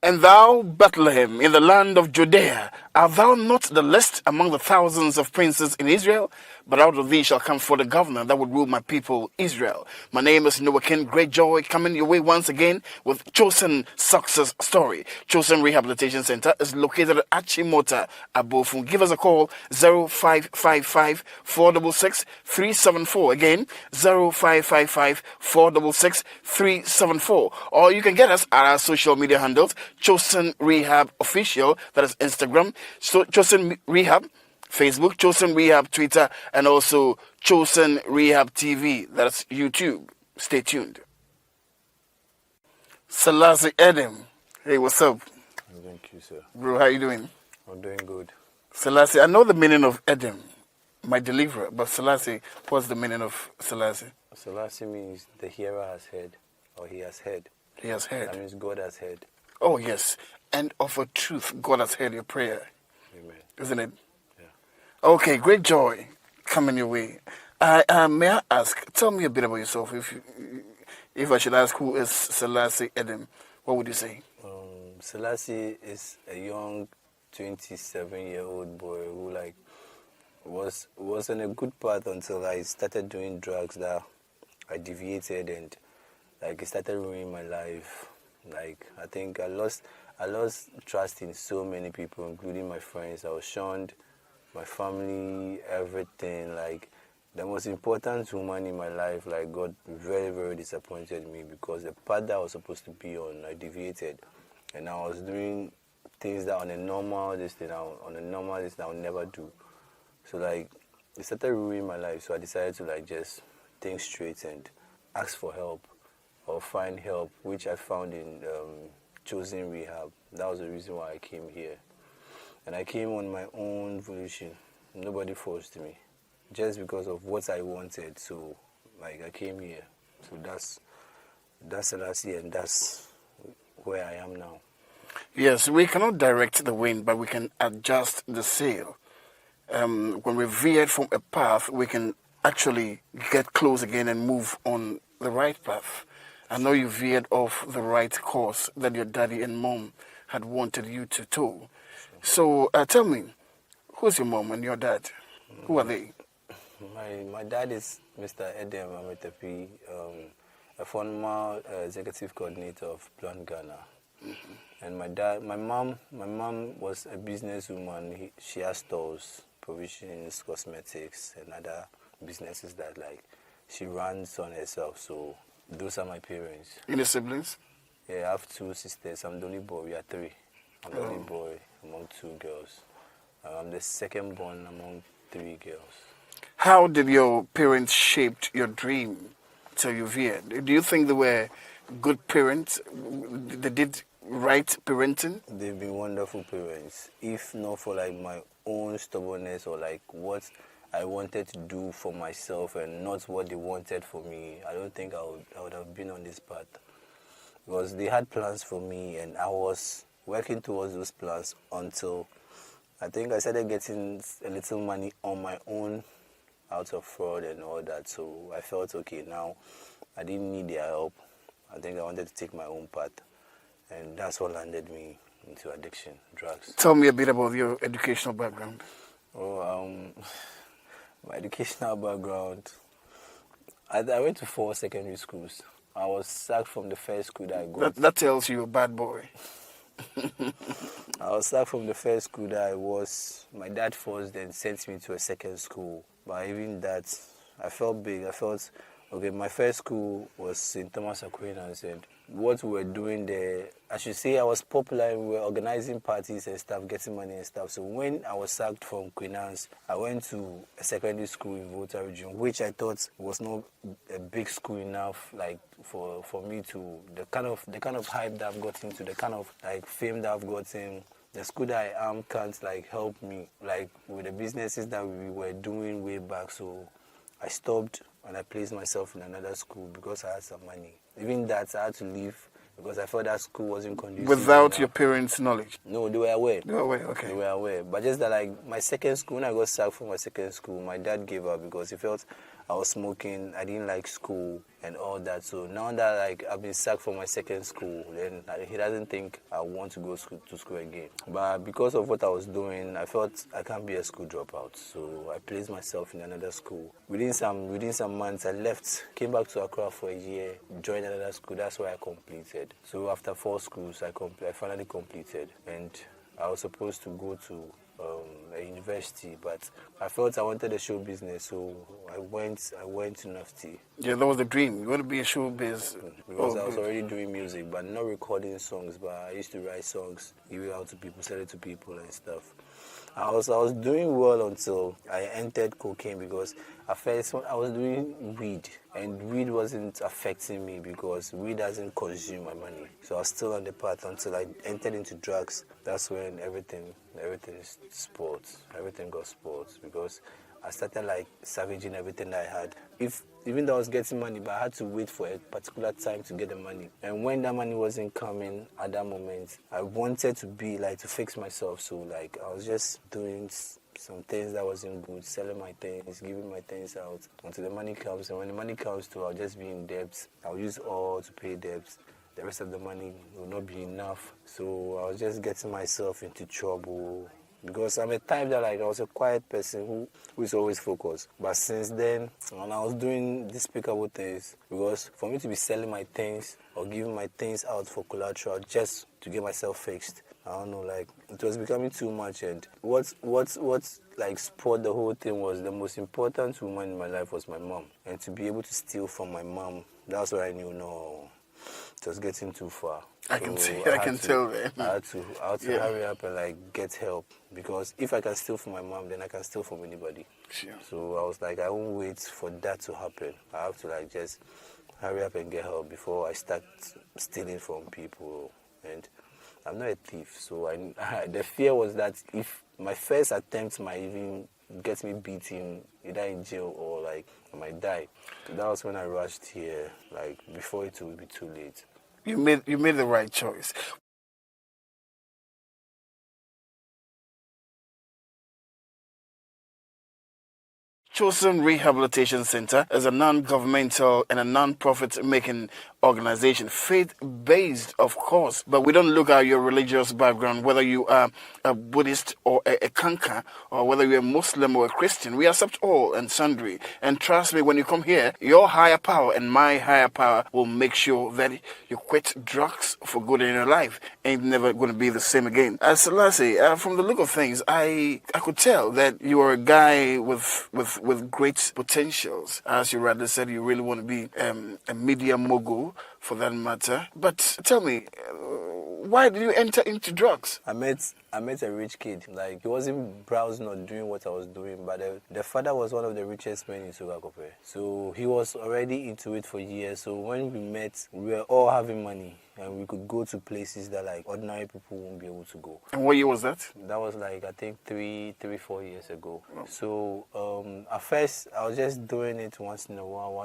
And thou, Bethlehem, in the land of Judea, art thou not the least among the thousands of princes in Israel? But out of thee shall come forth a governor that would rule my people Israel. My name is Noah King. Great joy coming your way once again with Chosen Success Story. Chosen Rehabilitation Center is located at Achimota, Abofun. Give us a call, 0555 466 374. Again, 0555 466 374. Or you can get us at our social media handles, Chosen Rehab Official, that is Instagram, so Chosen Rehab, Facebook, Chosen Rehab Twitter, and also Chosen Rehab TV, that's YouTube. Stay tuned. Selassie Edem, hey, what's up? Thank you, sir. Bro, how you doing? I'm doing good. Selassie, I know the meaning of Edem, my deliverer, but Selassie, what's the meaning of Selassie? Selassie means the hearer has heard, or he has heard. He has heard. That means God has heard. Oh, yes. And of a truth, God has heard your prayer. Amen. Isn't it? Yeah. Okay, great joy coming your way. May I ask, tell me a bit about yourself. If I should ask who is Selassie Edem, what would you say? Selassie is a young 27-year-old boy who was on a good path until I started doing drugs that I deviated and it started ruining my life. I think I lost trust in so many people, including my friends. I was shunned, my family, everything. The most important woman in my life, got very, very disappointed me because the path that I was supposed to be on, I deviated. And I was doing things that on a normal this thing I would never do. So it started ruining my life. So I decided to just think straight and ask for help or find help, which I found in Chosen Rehab. That was the reason why I came here. And I came on my own volition. Nobody forced me. Just because of what I wanted. So I came here. So that's Selassie, and that's where I am now. Yes, we cannot direct the wind, but we can adjust the sail. When we veered from a path, we can actually get close again and move on the right path. I know you veered off the right course that your daddy and mom had wanted you to tow. So tell me, who's your mom and your dad? Who are they? My dad is Mr. Edem Ametepi, a former executive coordinator of Plan Ghana. Mm-hmm. And my mom was a businesswoman. She has stores, provisions, cosmetics, and other businesses that she runs on herself. So those are my parents. Any siblings? Yeah, I have two sisters. I'm the only boy. We are three. I'm the only boy among two girls. I'm the second born among three girls. How did your parents shape your dream till you veered? Do you think they were good parents? They did right parenting? They've been wonderful parents. If not for my own stubbornness or what I wanted to do for myself and not what they wanted for me, I don't think I would have been on this path. Because they had plans for me and I was working towards those plans until I think I started getting a little money on my own out of fraud and all that. So I felt okay now. I didn't need their help. I think I wanted to take my own path. And that's what landed me into addiction, drugs. Tell me a bit about your educational background. My educational background, I went to 4 secondary schools. I was sacked from the first school that I got. That tells you a bad boy. I was sacked from the first school that I was. My dad forced and sent me to a second school. But even that, I felt big. I felt, okay, my first school was St. Thomas Aquinas, and what we were doing there, I should say I was popular and we were organizing parties and stuff, getting money and stuff. So when I was sacked from Queenance, I went to a secondary school in Volta region, which I thought was not a big school enough, for me to, the kind of hype that I've gotten to, the kind of fame that I've gotten. The school that I am can't help me with the businesses that we were doing way back. So I stopped and I placed myself in another school because I had some money. Even that, I had to leave because I felt that school wasn't conducive. Without your parents' knowledge? No, they were aware. They were aware, okay. They were aware. But just that my second school, when I got sacked from my second school, my dad gave up because he felt I was smoking. I didn't like school and all that. So now that like I've been sacked from my second school, then he doesn't think I want to go to school again. But because of what I was doing, I felt I can't be a school dropout. So I placed myself in another school. Within some months, I left, came back to Accra for a year, joined another school. That's where I completed. So after 4 schools, I finally completed, and I was supposed to go to a university, but I felt I wanted a show business, so I went to NAFTI. Yeah, that was the dream. You want to be a showbiz. Because I was already doing music, but not recording songs, but I used to write songs, give it out to people, sell it to people and stuff. I was doing well until I entered cocaine, because at first I was doing weed, and weed wasn't affecting me because weed doesn't consume my money. So I was still on the path until I entered into drugs. That's when everything is sports. Everything got sports, because I started like savaging everything that I had. Even though I was getting money, but I had to wait for a particular time to get the money. And when that money wasn't coming at that moment, I wanted to to fix myself. So like I was just doing some things that wasn't good, selling my things, giving my things out until the money comes. And when the money comes too, I'll just be in debt. I'll use all to pay debts. The rest of the money will not be enough. So I was just getting myself into trouble. Because I'm a type that I was a quiet person who is always focused. But since then, when I was doing despicable things, because for me to be selling my things or giving my things out for collateral just to get myself fixed, I don't know, like it was becoming too much. And what like spoiled the whole thing was the most important woman in my life was my mom. And to be able to steal from my mom, that's what I knew. No, it was getting too far. I can tell, man. I had to hurry up and like get help, because if I can steal from my mom, then I can steal from anybody. Sure. So I was like, I won't wait for that to happen. I have to like just hurry up and get help before I start stealing from people. And I'm not a thief, so the fear was that if my first attempt might even get me beaten, either in jail or like I might die. So that was when I rushed here, like before it would be too late. You made the right choice. Chosen Rehabilitation Center is a non-governmental and a non-profit making organization, faith-based, of course, but we don't look at your religious background, whether you are a Buddhist or a Kanka, or whether you're a Muslim or a Christian. We accept all and sundry. And trust me, when you come here, your higher power and my higher power will make sure that you quit drugs for good in your life. Ain't never going to be the same again. Selassie, from the look of things, I could tell that you are a guy with great potentials. As you rightly said, you really want to be a media mogul, for that matter. But tell me, why did you enter into drugs? I met a rich kid. Like, he wasn't browsing or doing what I was doing, but the father was one of the richest men in Sugakope. So he was already into it for years. So when we met, we were all having money, and we could go to places that like ordinary people won't be able to go. And what year was that? That was like, I think 4 years ago. Oh. So at first I was just doing it once in a while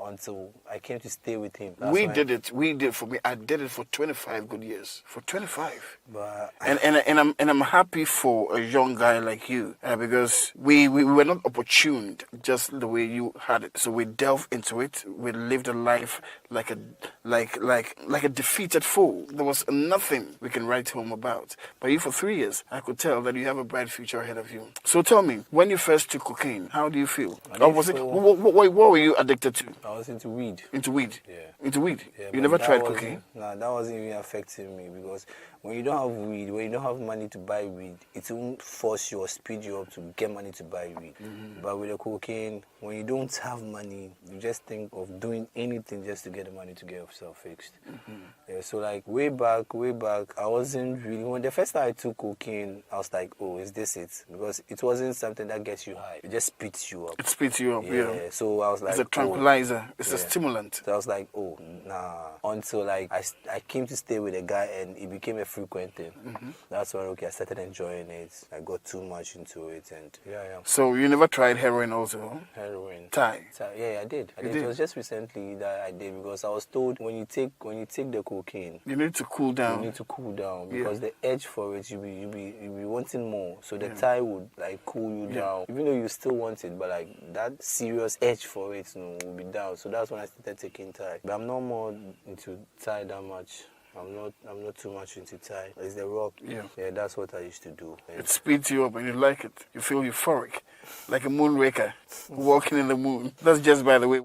until I came to stay with him. We did for me. I did it for 25 good years. For 25. But and I'm happy for a young guy like you, because we were not opportuned just the way you had it. So we delved into it. We lived a life like a defeated foe. There was nothing we can write home about. But you, for 3 years, I could tell that you have a bright future ahead of you. So tell me, when you first took cocaine, how do you feel? Or was it? What were you addicted to? I was into weed. Into weed? Yeah. Into weed? Yeah, you never tried cocaine? No, that wasn't even affecting me, because when you don't have weed, when you don't have money to buy weed, it won't force you or speed you up to get money to buy weed. Mm-hmm. But with the cocaine, when you don't have money, you just think of doing anything just to get the money to get yourself fixed. Mm-hmm. Yeah, so like way back, I wasn't really, when the first time I took cocaine, I was like, oh, is this it? Because it wasn't something that gets you high. It just speeds you up. It speeds you up, yeah. So I was like, it's a tranquilizer. It's a stimulant. So I was like, oh, nah. Until like I came to stay with a guy and it became a frequent thing. Mm-hmm. That's when okay, I started enjoying it. I got too much into it, and yeah. So you never tried heroin also? Heroin. Thai? Yeah, I did. You did? It was just recently that I did, because I was told when you take the cocaine, You need to cool down. you need to cool down, because the edge for it, you be wanting more. So the Thai would like cool you down, even though you still want it, but like that serious edge for it, will be down. So that's when I started taking Thai. But I'm not more into Thai that much. I'm not too much into Thai. It's the rock. Yeah, that's what I used to do. It speeds you up and you like it. You feel euphoric, like a moonraker walking in the moon. That's just by the way.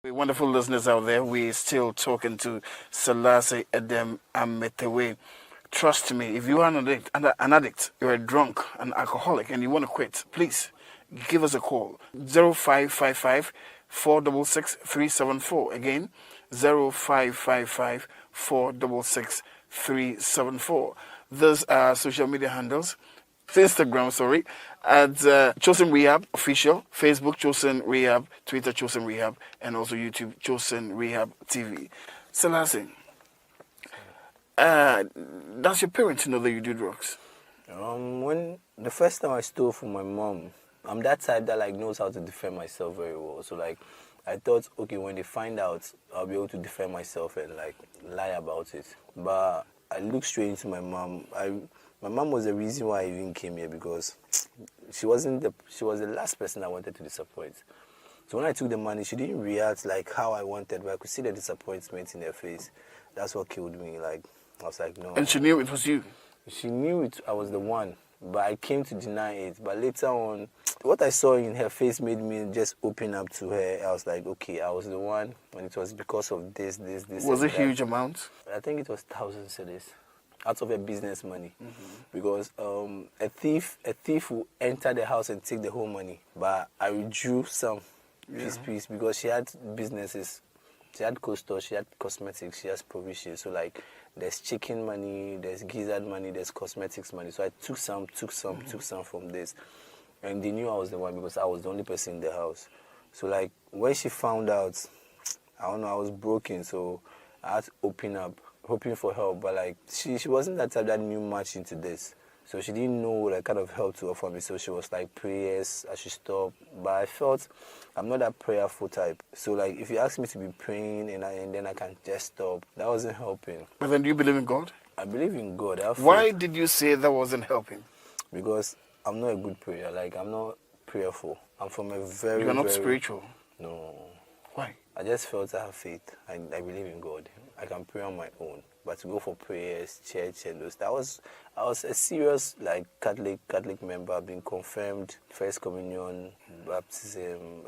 Wonderful listeners out there, we're still talking to Selassie Edem Ametewe. Trust me, if you are an addict, you're a drunk, an alcoholic, and you want to quit, please give us a call. 0555 466 374. Again, 0555 466 374. Those are social media handles. Instagram, at Chosen Rehab Official, Facebook Chosen Rehab, Twitter Chosen Rehab, and also YouTube Chosen Rehab TV. Selassie, does your parents know that you do drugs? When the first time I stole from my mom, I'm that type that like knows how to defend myself very well. So like I thought, okay, when they find out, I'll be able to defend myself and like lie about it. But I looked straight into my mom. My mom was the reason why I even came here, because she was the last person I wanted to disappoint. So when I took the money, she didn't react like how I wanted, but I could see the disappointment in her face. That's what killed me. Like I was like, no. And she knew it was you? She knew it. I was the one, but I came to deny it. But later on, what I saw in her face made me just open up to her. I was like, okay, I was the one, and it was because of this. Was it huge amount? I think it was thousands of this. Out of her business money, because a thief will enter the house and take the whole money, but I withdrew some piece because she had businesses, she had co-stores, she had cosmetics, she has provisions. So like there's chicken money, there's gizzard money, there's cosmetics money. So I took some from this, and they knew I was the one because I was the only person in the house. So like when she found out, I don't know, I was broken, so I had to open up, hoping for help, but like she wasn't that type that knew much into this, so she didn't know like kind of help to offer me. So she was like, prayers, I should stop, but I felt I'm not that prayerful type. So like if you ask me to be praying and then I can just stop, that wasn't helping. But then do you believe in God? I believe in God. Why did you say that wasn't helping? Because I'm not a good prayer. Like I'm not prayerful. I'm from a very. You're not spiritual. No. Why? I just felt I have faith. I believe in God. I can pray on my own. But to go for prayers, church, and those, I was a serious like Catholic member, being confirmed, first communion, baptism,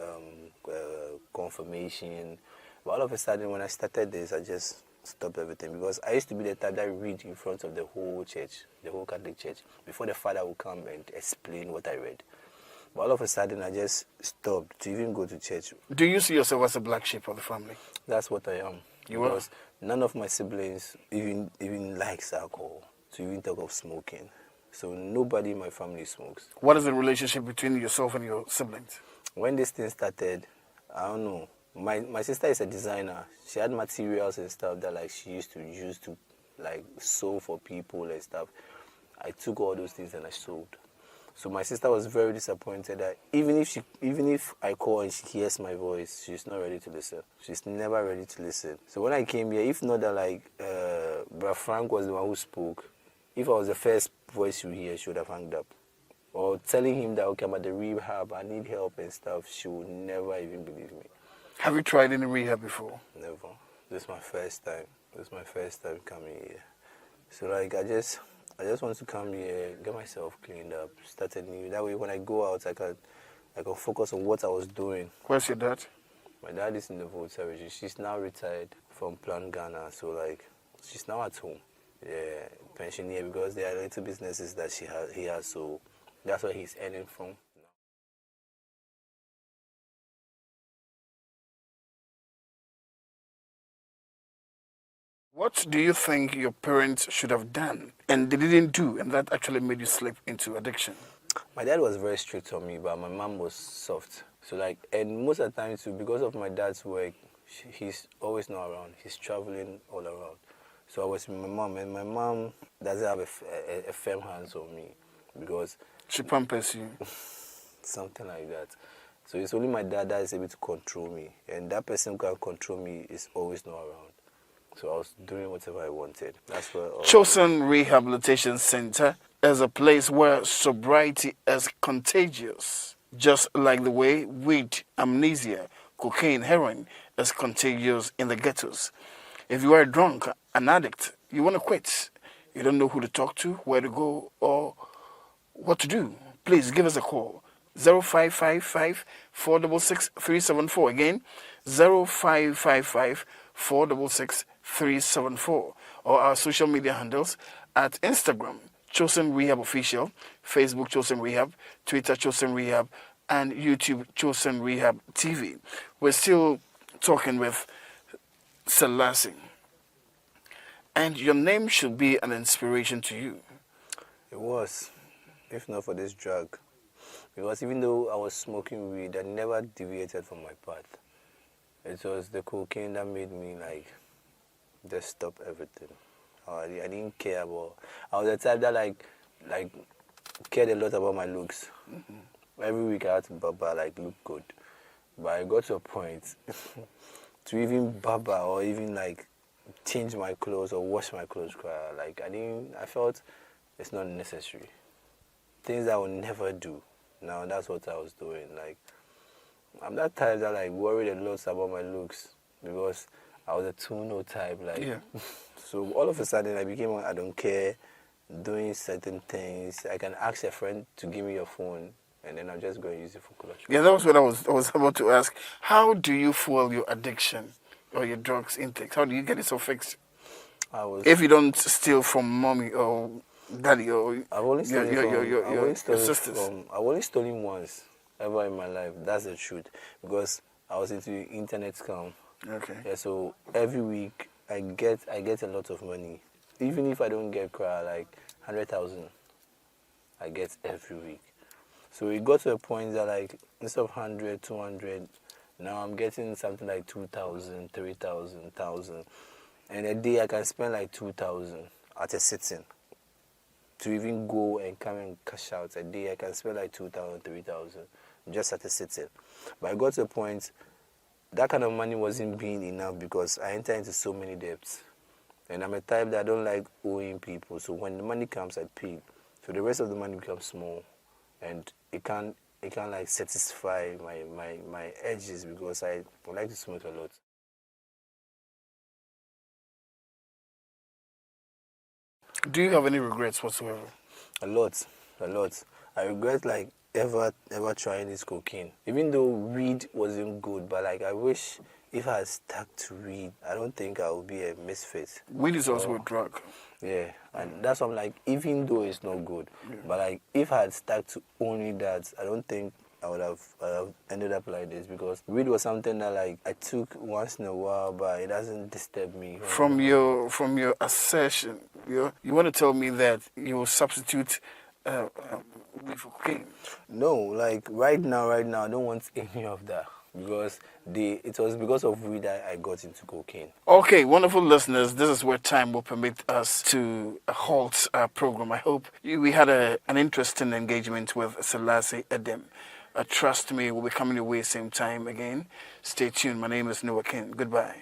confirmation. But all of a sudden, when I started this, I just stopped everything, because I used to be the type that read in front of the whole church, the whole Catholic church, before the father would come and explain what I read. But all of a sudden, I just stopped to even go to church. Do you see yourself as a black sheep of the family? That's what I am. Because none of my siblings even likes alcohol, to even talk of smoking. So nobody in my family smokes. What is the relationship between yourself and your siblings? When this thing started, I don't know. My sister is a designer. She had materials and stuff that like she used to use to like sew for people and stuff. I took all those things and I sold. So my sister was very disappointed that even if I call and she hears my voice, she's not ready to listen. She's never ready to listen. So when I came here, if not that like Bra Frank was the one who spoke, if I was the first voice you hear, she would have hung up. Or telling him that, okay, I'm at the rehab, I need help and stuff, she would never even believe me. Have you tried any rehab before? Never. This is my first time. This is my first time coming here. So like I just want to come here, get myself cleaned up, start anew. That way when I go out, I can focus on what I was doing. Where's your dad? My dad is in the Vote Service. She's now retired from Plan Ghana, so like she's now at home. Yeah, pensioner, because there are little businesses that he has, so that's where he's earning from. What do you think your parents should have done and they didn't do, and that actually made you slip into addiction? My dad was very strict on me, but my mom was soft. So like, and most of the time too, because of my dad's work, he's always not around. He's traveling all around. So I was with my mom, and my mom doesn't have a firm hands on me because She pampers you. something like that. So it's only my dad that is able to control me, and that person who can control me is always not around. So I was doing whatever I wanted. That's where Chosen Rehabilitation Center is a place where sobriety is contagious, just like the way weed, amnesia, cocaine, heroin is contagious in the ghettos. If you are a drunk, an addict, you want to quit, you don't know who to talk to, where to go, or what to do, please give us a call. 0555 466 374. Again, 0555 466 374. Or our social media handles at Instagram, Chosen Rehab Official, Facebook, Chosen Rehab, Twitter, Chosen Rehab, and YouTube, Chosen Rehab TV. We're still talking with Selassie. And your name should be an inspiration to you. it was, if not for this drug. Because even though I was smoking weed, I never deviated from my path. It was the cocaine that made me like just stop everything. I didn't care about. I was the type that like cared a lot about my looks. Every week I had to barber, like look good. But I got to a point to even barber or even like change my clothes or wash my clothes. Like I felt it's not necessary. Things that I would never do. Now that's what I was doing. Like I'm that type that like worried a lot about my looks because I was a tuno type. Like Yeah. so all of a sudden I became I don't care, doing certain things. I can ask a friend to give me your phone and then I'm just going to use it for collection. Yeah, that was what I was about to ask. How do you fuel your addiction or your drugs intake? How do you get it so fixed? If you don't steal from mommy or daddy or I've only stolen your sisters. I've only stolen once ever in my life. That's the truth. Because I was into internet scam. Okay. Yeah, so every week I get a lot of money. Even if I don't get like 100,000, I get every week. So it got to a point that like instead of 100, 200, now I'm getting something like 2,000, 3,000, 1,000. And a day I can spend like 2,000 at a sitting. To even go and come and cash out a day, I can spend like 2,000, 3,000 just at a sitting. But I got to a point, that kind of money wasn't being enough because I entered into so many debts. And I'm a type that I don't like owing people. So when the money comes, I pay. So the rest of the money becomes small. And it can't like satisfy my edges because I like to smoke a lot. Do you have any regrets whatsoever? A lot. I regret like ever trying this cocaine. Even though weed wasn't good, but like I wish if I had stuck to weed, I don't think I would be a misfit. Weed is also a drug. Yeah, and that's why I'm like, even though it's not good, but like if I had stuck to only that, I don't think I would have ended up like this because weed was something that like I took once in a while, but it doesn't disturb me. From your assertion, you want to tell me that you will substitute weed for cocaine? No, like right now, I don't want any of that because it was because of weed that I got into cocaine. Okay, wonderful listeners, this is where time will permit us to halt our program. I hope we had an interesting engagement with Selassie Edem. Trust me, we'll be coming your way same time again. Stay tuned. My name is Noah King. Goodbye.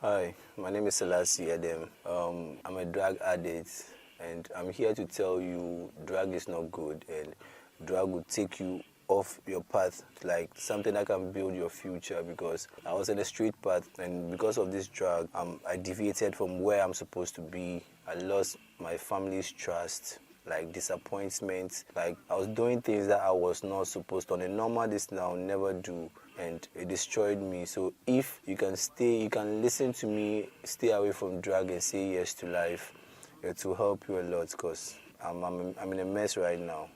Hi, my name is Selassie Edem. I'm a drug addict and I'm here to tell you drug is not good and drug will take you off your path, like something that can build your future because I was in a straight path and because of this drug, I deviated from where I'm supposed to be. I lost my family's trust, like disappointment, like I was doing things that I was not supposed to. On a normal this I'll never do and it destroyed me. So if you can listen to me, stay away from drug and say yes to life, it will help you a lot because I'm in a mess right now.